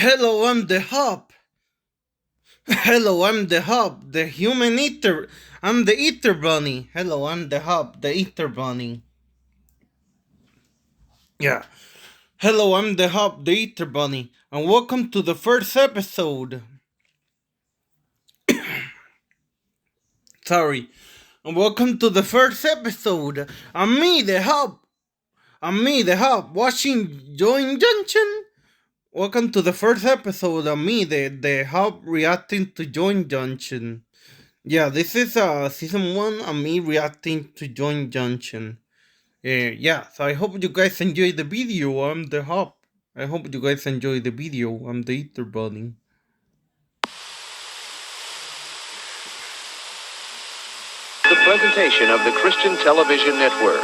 Hello, I'm the Hop. Hello, I'm the Hop, the human eater. I'm the Eater Bunny. Hello, I'm the Hop, the Eater Bunny. Yeah. Hello, I'm the Hop, the Eater Bunny, and welcome to the first episode. Sorry. And welcome to the first episode. I'm me, the Hop. Watching Join Junction. Welcome to the first episode of me, the Hop, reacting to Join Junction. Yeah, this is season 1 of me reacting to Join Junction. So I hope you guys enjoy the video. I'm the Hop. I hope you guys enjoy the video. I'm the Eater Bunny. The presentation of the Christian Television Network.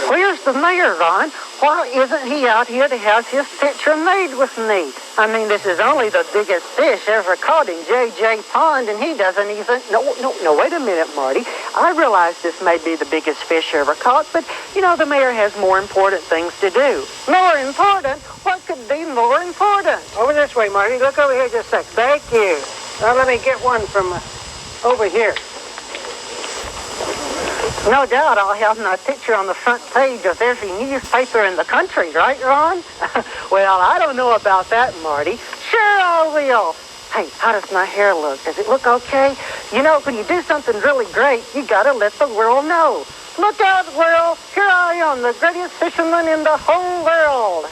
Where's the mayor, Ron? Why isn't he out here to have his picture made with me? I mean, this is only the biggest fish ever caught in J.J. Pond, and he doesn't even... No, wait a minute, Marty. I realize this may be the biggest fish ever caught, but, the mayor has more important things to do. More important? What could be more important? Over this way, Marty. Look over here just a sec. Thank you. Now, let me get one from over here. No doubt I'll have my picture on the front page of every newspaper in the country, right, Ron? Well, I don't know about that, Marty. Sure I will. Hey, how does my hair look? Does it look okay? When you do something really great, you gotta let the world know. Look out, world. Here I am, the greatest fisherman in the whole world.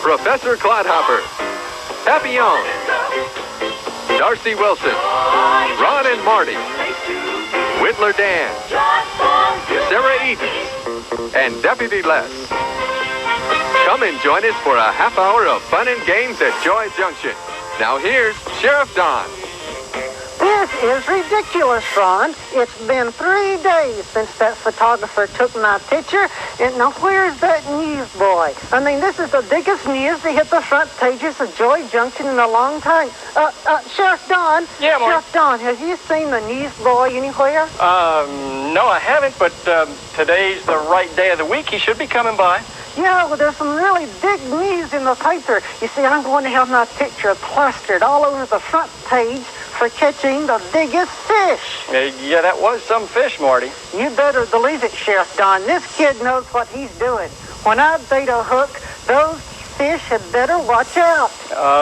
Professor Clodhopper, Papillon, Darcy Wilson, Ron and Marty, Whittler Dan, Sarah Eden, and Deputy Les. Come and join us for a half hour of fun and games at Joy Junction. Now here's Sheriff Don. This is ridiculous, Ron. It's been 3 days since that photographer took my picture, and now where's that newsboy? I mean, this is the biggest news to hit the front pages of Joy Junction in a long time. Sheriff Don? Yeah, Marty? Sheriff Don, have you seen the newsboy anywhere? No, I haven't, but today's the right day of the week. He should be coming by. Yeah, well, there's some really big news in the paper. You see, I'm going to have my picture plastered all over the front page for catching the biggest fish. Yeah, that was some fish, Marty. You better believe it, Sheriff Don. This kid knows what he's doing. When I bait a hook, those fish had better watch out.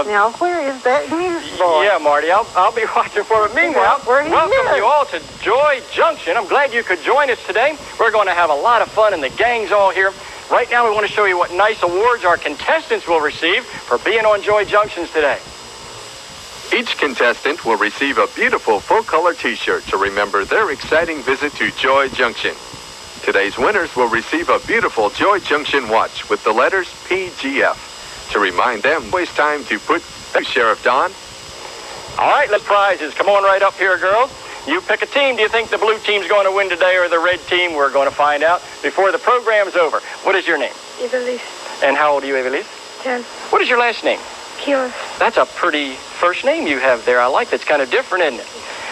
Now, where is that newsboy? Yeah, Marty, I'll be watching for it. Meanwhile, welcome you all to Joy Junction. I'm glad you could join us today. We're going to have a lot of fun, and the gang's all here. Right now, we want to show you what nice awards our contestants will receive for being on Joy Junctions today. Each contestant will receive a beautiful full-color T-shirt to remember their exciting visit to Joy Junction. Today's winners will receive a beautiful Joy Junction watch with the letters PGF to remind them it's time to put Sheriff Don. All right, let's prizes. Come on right up here, girls. You pick a team. Do you think the blue team's going to win today or the red team? We're going to find out before the program's over. What is your name? Evelise. And how old are you, Evelise? 10. What is your last name? Kilos. That's a pretty first name you have there. I like that's kind of different, isn't it?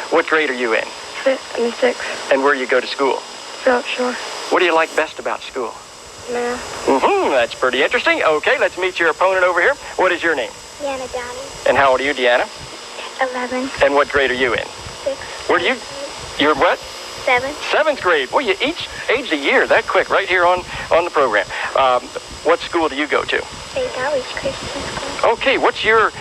What grade are you in? Fifth and sixth. And where you go to school? Philip Shore. What do you like best about school? Math. That's pretty interesting. Okay, let's meet your opponent over here. What is your name? Deanna Downey. And how old are you, Deanna? 11. And what grade are you in? 6. Where do you... You're what? 7. 7th grade. Well, you each aged a year that quick right here on the program. What school do you go to? Faith Outreach Christian School. Okay, what's your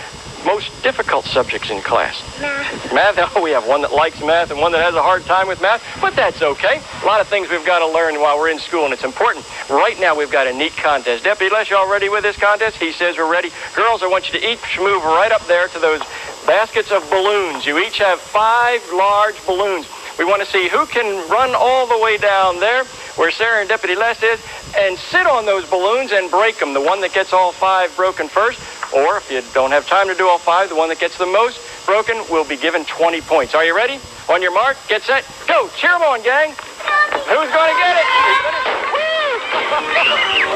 most difficult subjects in class? Math. Math? Oh, we have one that likes math and one that has a hard time with math, but that's okay. A lot of things we've got to learn while we're in school, and it's important. Right now, we've got a neat contest. Deputy Les, y'all ready with this contest? He says we're ready. Girls, I want you to each move right up there to those baskets of balloons. You each have 5 large balloons. We want to see who can run all the way down there where Sarah and Deputy Les is and sit on those balloons and break them. The one that gets all 5 broken first, or if you don't have time to do all 5, the one that gets the most broken will be given 20 points. Are you ready? On your mark, get set, go. Cheer them on, gang. Who's going to get it?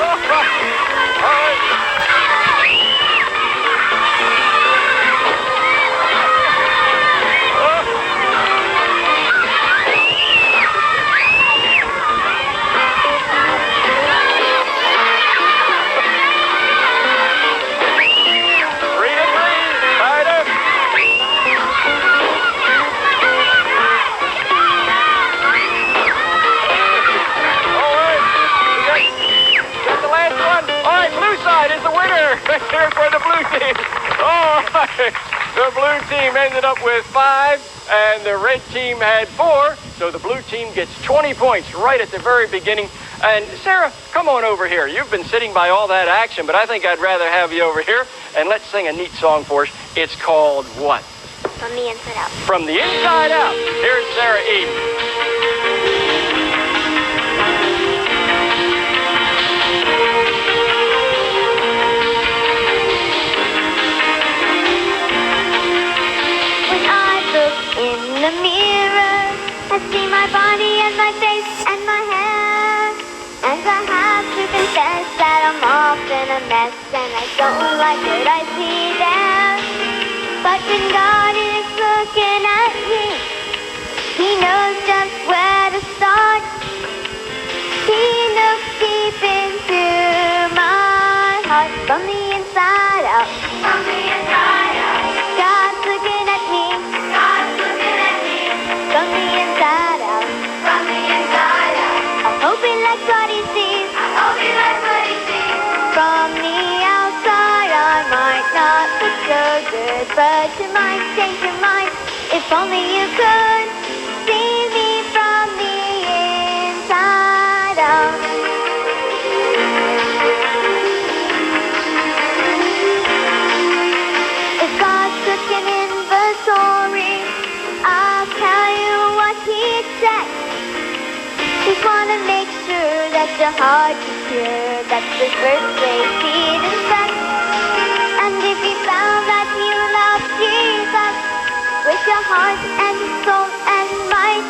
All right. Here's for the blue team. All right. The blue team ended up with 5, and the red team had 4. So the blue team gets 20 points right at the very beginning. And Sarah, come on over here. You've been sitting by all that action, but I think I'd rather have you over here. And let's sing a neat song for us. It's called what? From the inside out. From the inside out. Here's Sarah Eden. In the mirror, I see my body and my face and my hair. And I have to confess that I'm often a mess, and I don't like what I see there. But when God is looking at me, He knows just where to start. He looks deep into my heart, from the inside out. From the inside out. God's looking at me. From the inside out. From the inside out. I hope he likes what he sees. I hope he likes what he sees. From the outside I might not look so good, but you might change your mind if only you could see me from the inside out. If God's took an inventory, I'll tell you what he'd check. He'd want to make sure that your heart is pure, that the first place he'd inspect. And if he found that you love Jesus with your heart and soul and might,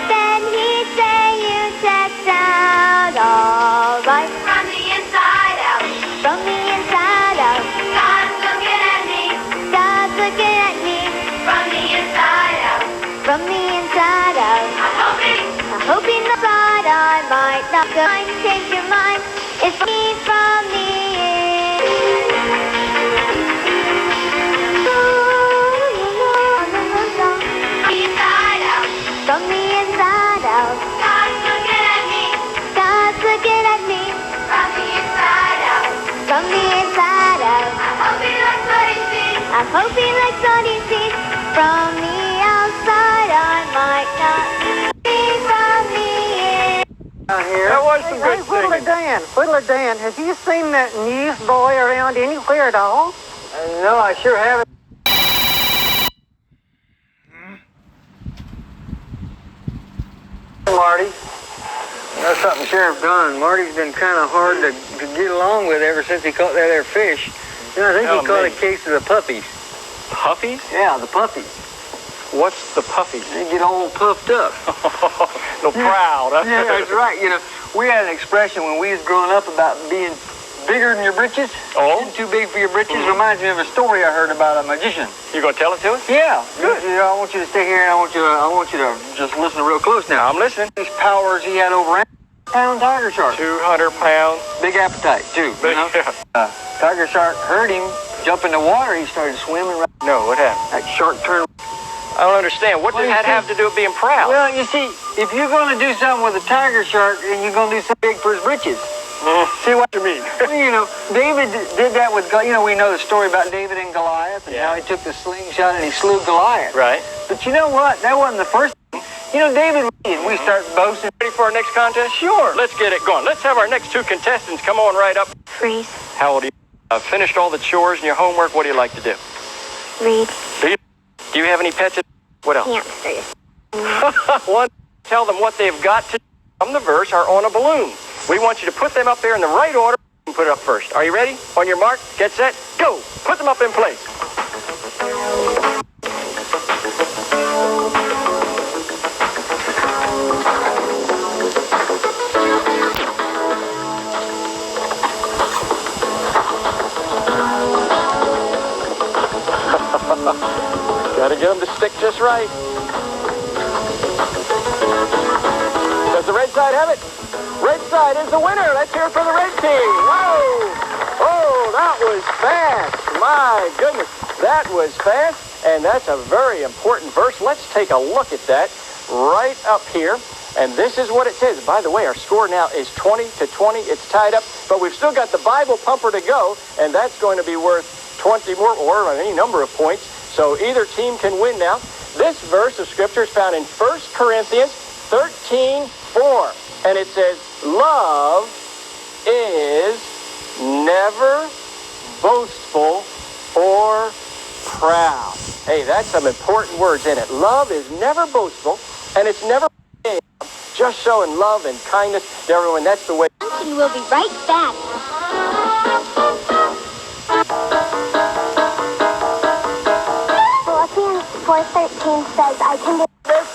then he'd say you checked out all right. From the inside out. From the inside out. God's looking at me. God's looking at me. From the inside out. From the inside out. I hope he knows that I might not go and change your mind. It's me from the inside out. From the inside out. God's looking at me. God's looking at me. From the inside out. From the inside out. I hope he likes what he sees. I hope he likes what he sees. From the outside I might not be from the inside. Here. That was some good Whittler singing. Whittler Dan, have you seen that newsboy around anywhere at all? No, I sure haven't. Marty. That's something Sheriff done. Marty's been kind of hard to get along with ever since he caught that there fish. You know, I think Oh, he caught man. a case of the puppies. Puppies? Yeah, the puppies. What's the puppies? They get all puffed up. So proud, huh? Yeah, that's right. You know, we had an expression when we was growing up about being bigger than your britches. Oh? Too big for your britches. Reminds me of a story I heard about a magician. You gonna tell it to us? Yeah. Good. You know, I want you to stay here and I want you to just listen real close now. I'm listening. These powers he had over pound tiger shark. 200 pounds. Big appetite too. You know? Yeah. Tiger shark heard him jump in the water. He started swimming. Right. No, what happened? That shark turned. I don't understand. What Well, does you that see- have to do with being proud? Well, you see, if you're going to do something with a tiger shark, then you're going to do something big for his britches. See what you mean? Well, you know, David did that with, you know, we know the story about David and Goliath and Yeah. how he took the slingshot and he slew Goliath. Right. But you know what? That wasn't the first thing. You know, David, we start boasting. Ready for our next contest? Sure. Let's get it going. Let's have our next two contestants come on right up. Freeze. How old are you? Finished all the chores and your homework. What do you like to do? Read. Do you have any pets? What else? Hamsters. One, tell them what they've got to do from the verse or on a balloon. We want you to put them up there in the right order and put it up first. Are you ready? On your mark, get set, go. Put them up in place. Got to get them to stick just right. Does the red side have it? Red side is the winner. Let's hear it for the red team. Whoa! Oh, that was fast. My goodness. That was fast, and that's a very important verse. Let's take a look at that right up here. And this is what it says. By the way, our score now is 20-20. It's tied up, but we've still got the Bible pumper to go, and that's going to be worth 20 more or any number of points. So either team can win now. This verse of Scripture is found in 1 Corinthians 13:4. And it says, love is never boastful or proud. Hey, that's some important words in it. Love is never boastful, and it's never just showing love and kindness to everyone. That's the way. We'll be right back. Philippians 4:13 says, I can do...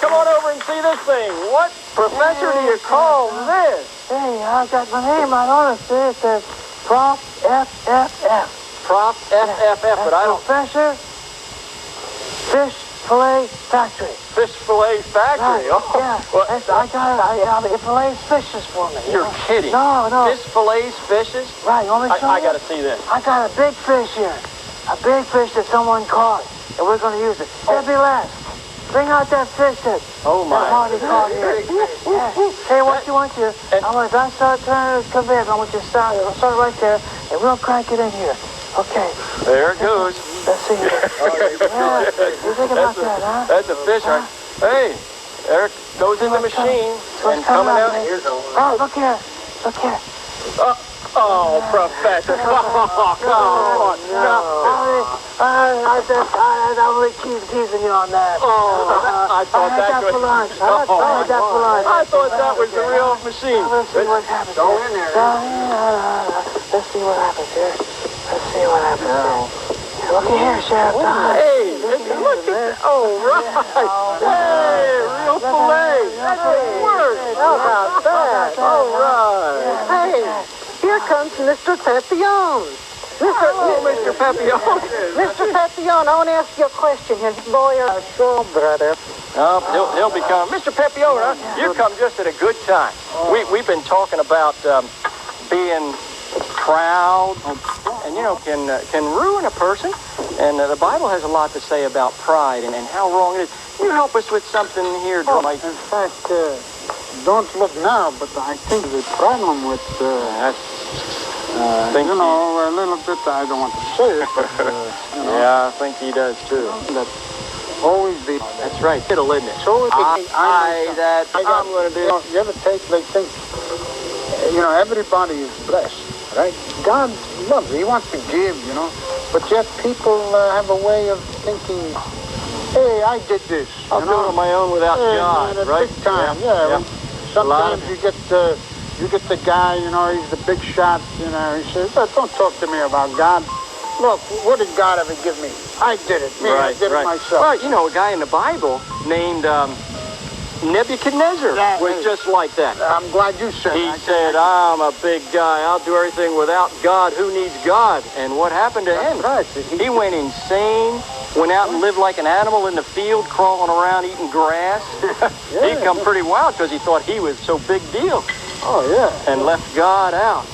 Come on over and see this thing. What professor do you call this? Hey, I got my name right on it. It says Prof. FFF. Prof. FFF, but I don't... Professor Fish Fillet Factory. Fish Fillet Factory. Right, Oh, yeah. well, It fillets fishes for me. you're kidding. No. Fish fillets fishes? Right, you want me to show I you? got to see this. I got a big fish here. A big fish that someone caught. And we're going to use it. Debbie Les, bring out that fish that Oh, my. Hardy caught here. Yeah. Hey, what you want you? I want to start turning the conveyor. I want you to start right there. And we'll crank it in here. Okay. There it goes. Let's see here. Yeah. You think about that, huh? That's a fish, right? Hey, there it goes in the machine. And coming out. Oh, look here. Look here. Oh, Professor. Oh, come on. No. I'm really teasing you on that. Oh, I thought I had that that for was... lunch. I had that for lunch. I thought that was the real machine. Let's see what happens. Go in there. Let's see what happens here. Let's see what happens here. Looky here, Sheriff Don. Hey, look at that. Oh, right. Hey, real filet. That didn't work. How about that? All right. Hey, here comes Mr. Papillon. Mr. Papillon. Mr. Papillon, I want to ask you a question here. Boy, sure, brother. Oh, he'll be coming. Mr. Papillon, you come just at a good time. We've been talking about being proud, and can ruin a person. And the Bible has a lot to say about pride and how wrong it is. Can you help us with something here, Mike? In fact, don't look now, but I think the problem with, a little bit, I don't want to say it, but, Yeah, I think he does too. that always be. That's right. It'll, isn't it? So I'm going to do. You ever take, they think, everybody is blessed, right? God loves, He wants to give, but yet people have a way of thinking, hey, I did this. I'll do it on my own without God, man, right? Big time, Yeah. Sometimes you get the guy, he's the big shot, he says, don't talk to me about God. Look, what did God ever give me? I did it. I did it myself. Well, a guy in the Bible named Nebuchadnezzar was just like that. I'm glad you said He that. said, I'm a big guy. I'll do everything without God. Who needs God? And what happened to him? Right. He went insane, went out and lived like an animal in the field, crawling around, eating grass. He come pretty wild because he thought he was so big deal. Oh, yeah. And left God out.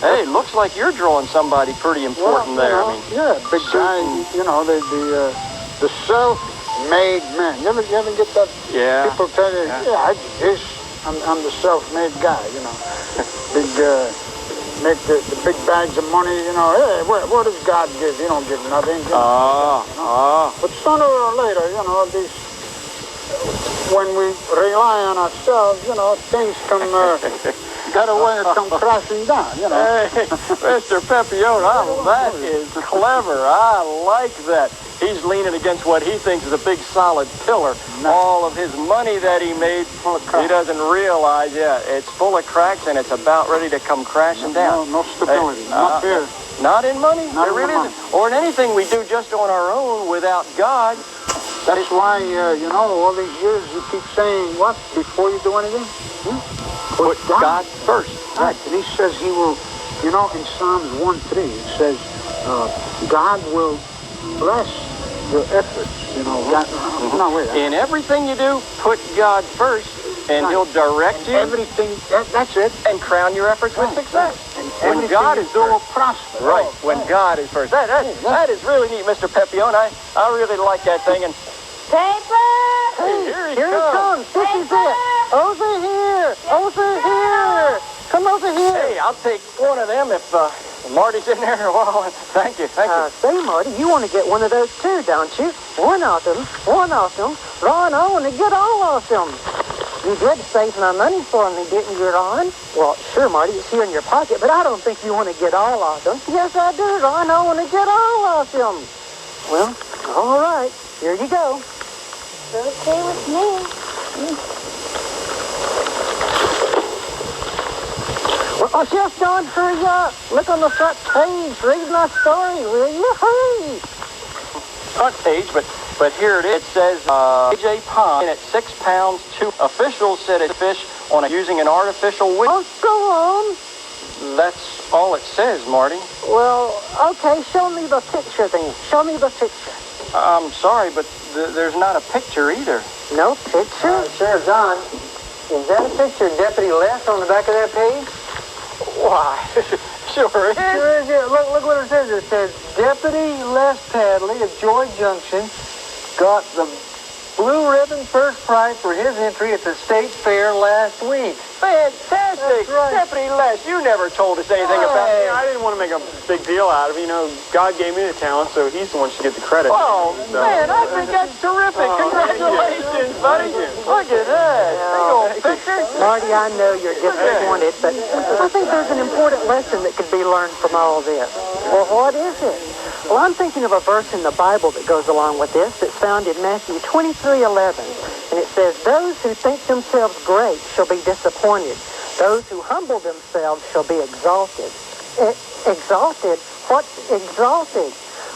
Hey, looks like you're drawing somebody pretty important there. Yeah, big guy, the self-made man. You ever get that? Yeah. People tell you, I did this. I'm the self-made guy, Big, make the big bags of money, hey, what does God give? He don't give nothing. But sooner or later, when we rely on ourselves, things come, got a way of come crashing down, Hey, Mr. Papillon, that is clever. I like that. He's leaning against what he thinks is a big solid pillar. No. All of his money that he made, he doesn't realize, it's full of cracks and it's about ready to come crashing down. No stability. Not here. Not in money. Not there in really money. isn't. Or in anything we do just on our own without God. That's why, all these years you keep saying what before you do anything? Put God first. Right. And he says he will, in Psalms 1:3, it says, God will bless your efforts. No, wait. In everything you do, put God first, and He'll direct you. Everything, that's it. And crown your efforts with success. And when God is will first. prosper. Right, when God is first. That is really neat, Mr. Pepione. I really like that thing. And Paper! hey, here he comes. This is it. Over here. Over here. Come over here. Hey, I'll take one of them if Marty's in there. Well, thank you. Say, Marty, you want to get one of those too, don't you? One of them. Ron, I want to get all of them. You did save my money for me, didn't you, Ron? Well, sure, Marty, it's here in your pocket, but I don't think you want to get all of them. Yes, I do, Ron. I want to get all of them. Well, all right. Here you go. Okay with me. Well, just Don, hurry up. Look on the front page. Read my story, will you? Hurry. Front page, but here it is. It says J.J. Pond at 6 pounds, 2. Officials said it's fish using an artificial wing. Oh, go on. That's all it says, Marty. Well, okay, show me the picture then. Show me the picture. I'm sorry, but there's not a picture either. No picture? Sheriff John, is that a picture of Deputy Les on the back of that page? Why? Sure is. Sure is, yeah. Look what it says. It says, Deputy Les Padley of Joy Junction got the blue ribbon first prize for his entry at the state fair last week. Fantastic. That's right. Deputy Les, you never told us anything about it. I didn't want to make a big deal out of it. God gave me the talent, so he's the one who should get the credit. Oh, man, I think that's terrific. Congratulations, buddy. Look at that. Big old picture. Marty, I know you're disappointed, but I think there's an important lesson that could be learned from all this. Well, what is it? Well, I'm thinking of a verse in the Bible that goes along with this. It's found in Matthew 23:11, and it says, "Those who think themselves great shall be disappointed. Those who humble themselves shall be exalted." Exalted? What's exalted?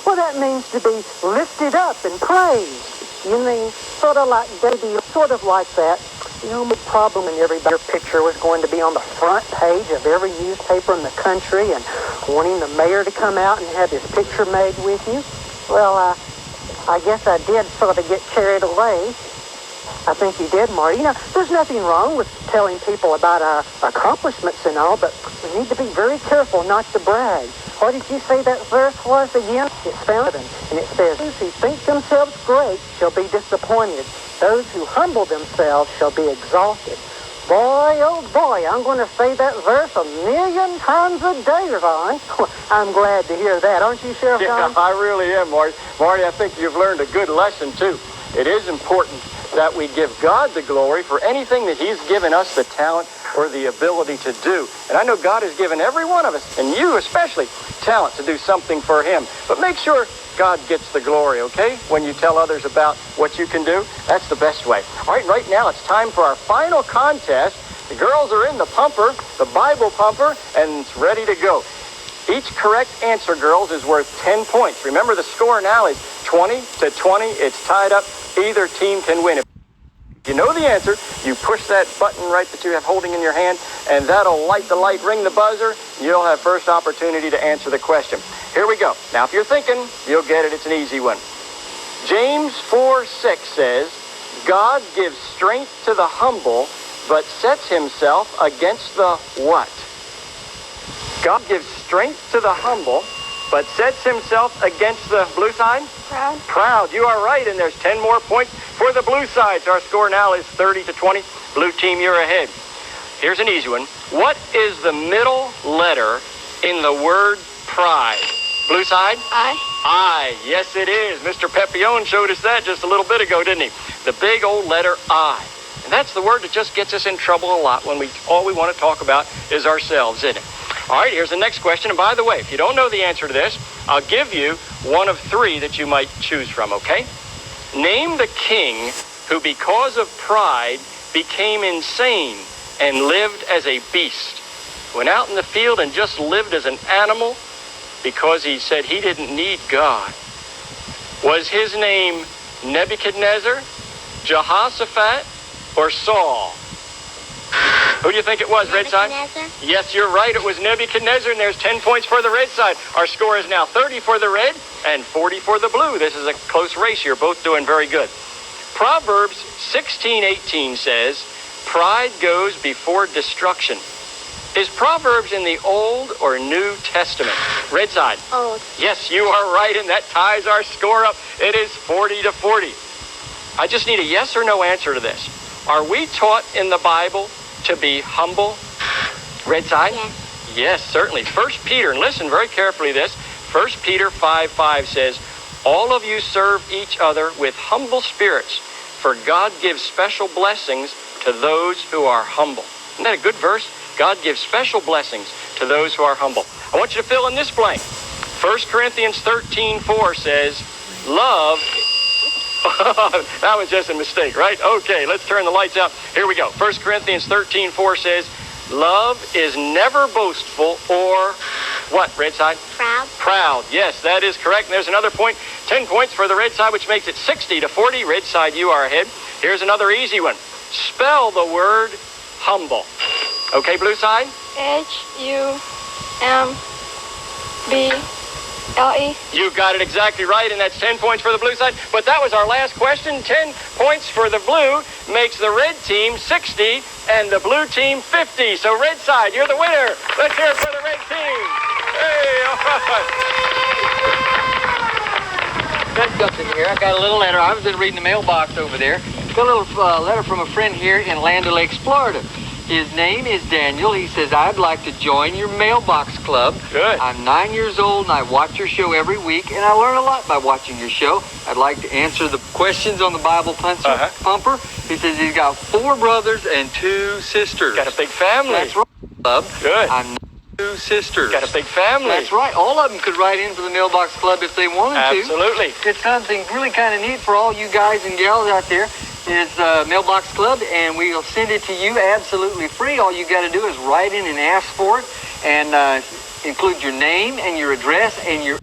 Well, that means to be lifted up and praised. You mean sort of like David, sort of like that. The problem in your picture was going to be on the front page of every newspaper in the country and wanting the mayor to come out and have his picture made with you. Well, I guess I did sort of get carried away. I think you did, Marty. There's nothing wrong with telling people about our accomplishments and all, but we need to be very careful not to brag. What did you say that verse was again? It's found in, and it says, "Those who think themselves great shall be disappointed. Those who humble themselves shall be exalted." Boy, oh boy, I'm going to say that verse 1,000,000 times a day, Ron. I'm glad to hear that, aren't you, Sheriff John? Yeah, I really am, Marty. Marty, I think you've learned a good lesson, too. It is important that we give God the glory for anything that He's given us the talent or the ability to do. And I know God has given every one of us, and you especially, talent to do something for Him. But make sure God gets the glory, okay? When you tell others about what you can do, that's the best way. All right now it's time for our final contest. The girls are in the pumper, the Bible pumper, and it's ready to go. Each correct answer, girls, is worth 10 points. Remember, the score now is 20-20. It's tied up. Either team can win. If you know the answer, you push that button right that you have holding in your hand, and that'll light the light, ring the buzzer. You'll have first opportunity to answer the question. Here we go. Now, if you're thinking, you'll get it. It's an easy one. James 4:6 says, "God gives strength to the humble, but sets Himself against the what?" God gives strength to the humble, but sets Himself against the blue side? Proud. Proud. You are right, and there's 10 more points for the blue side. So our score now is 30-20. Blue team, you're ahead. Here's an easy one. What is the middle letter in the word pride? Blue side? I. I. Yes, it is. Mr. Pepione showed us that just a little bit ago, didn't he? The big old letter I. And that's the word that just gets us in trouble a lot when all we want to talk about is ourselves, isn't it? All right, here's the next question. And by the way, if you don't know the answer to this, I'll give you one of three that you might choose from, okay? Name the king who, because of pride, became insane and lived as a beast. Went out in the field and just lived as an animal because he said he didn't need God. Was his name Nebuchadnezzar, Jehoshaphat, or Saul? Who do you think it was, red side? Nebuchadnezzar. Yes, you're right. It was Nebuchadnezzar, and there's 10 points for the red side. Our score is now 30 for the red and 40 for the blue. This is a close race. You're both doing very good. Proverbs 16:18 says, pride goes before destruction. Is Proverbs in the Old or New Testament? Red side. Old. Yes, you are right, and that ties our score up. It is 40-40. I just need a yes or no answer to this. Are we taught in the Bible to be humble? Red side? Yes. Yes, certainly. 1 Peter, and listen very carefully to this. 1 Peter 5:5 says, all of you serve each other with humble spirits, for God gives special blessings to those who are humble. Isn't that a good verse? God gives special blessings to those who are humble. I want you to fill in this blank. 1 Corinthians 13:4 says, love... That was just a mistake, right? Okay, let's turn the lights out. Here we go. 1 Corinthians 13:4 says, love is never boastful or what, red side? Proud. Proud. Yes, that is correct. And there's another point. 10 points for the red side, which makes it 60-40. Red side, you are ahead. Here's another easy one. Spell the word humble. Okay, blue side? Humble. You got it exactly right, and that's 10 points for the blue side. But that was our last question. 10 points for the blue makes the red team 60 and the blue team 50. So red side, you're the winner. Let's hear it for the red team. Hey, all right. Got something here. I got a little letter. I was just reading the mailbox over there. Got a little letter from a friend here in Land O'Lakes, Florida. His name is Daniel. He says, I'd like to join your mailbox club. Good. I'm 9 years old and I watch your show every week, and I learn a lot by watching your show. I'd like to answer the questions on the Bible Pumper. He says he's got 4 brothers and 2 sisters. Got a big family. That's right. Club. Good. I'm 2 sisters. Got a big family. That's right. All of them could write in for the mailbox club if they wanted to. Absolutely. It's something really kind of neat for all you guys and gals out there. Is Mailbox Club, and we'll send it to you absolutely free. All you got to do is write in and ask for it, and include your name and your address and your...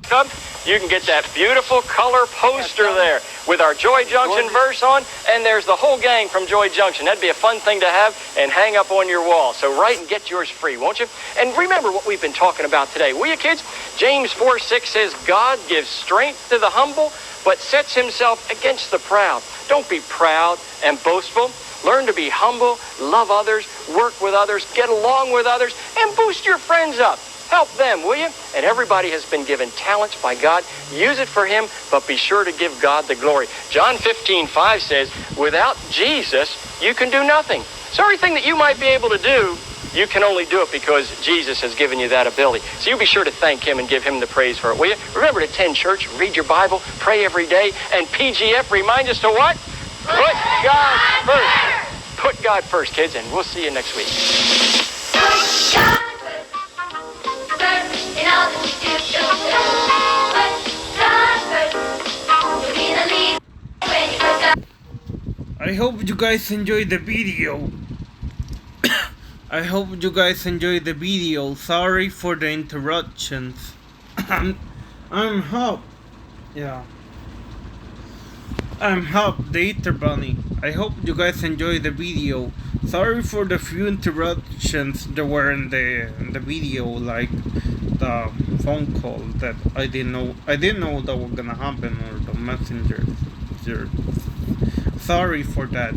You can get that beautiful color poster there with our Joy Junction verse on, and there's the whole gang from Joy Junction. That'd be a fun thing to have and hang up on your wall. So write and get yours free, won't you? And remember what we've been talking about today, will you, kids? James 4:6 says, God gives strength to the humble, but sets himself against the proud. Don't be proud and boastful. Learn to be humble, love others, work with others, get along with others, and boost your friends up. Help them, will you? And everybody has been given talents by God. Use it for him, but be sure to give God the glory. John 15:5 says, without Jesus, you can do nothing. So everything that you might be able to do, you can only do it because Jesus has given you that ability. So you be sure to thank him and give him the praise for it, will you? Remember to attend church, read your Bible, pray every day, and PGF reminds us to what? Put God first. Put God first, kids, and we'll see you next week. I hope you guys enjoyed the video. I hope you guys enjoyed the video. Sorry for the interruptions. I'm Hop. Yeah. I'm Hop, the Eater Bunny. I hope you guys enjoyed the video. Sorry for the few interruptions that were in the video, like the phone call that I didn't know that was gonna happen, or the messenger. Sorry for that.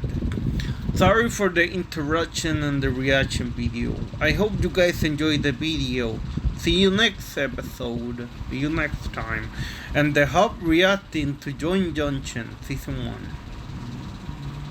Sorry for the interruption and the reaction video. I hope you guys enjoyed the video. See you next episode. See you next time. And the Hub reacting to Joy Junction Season 1.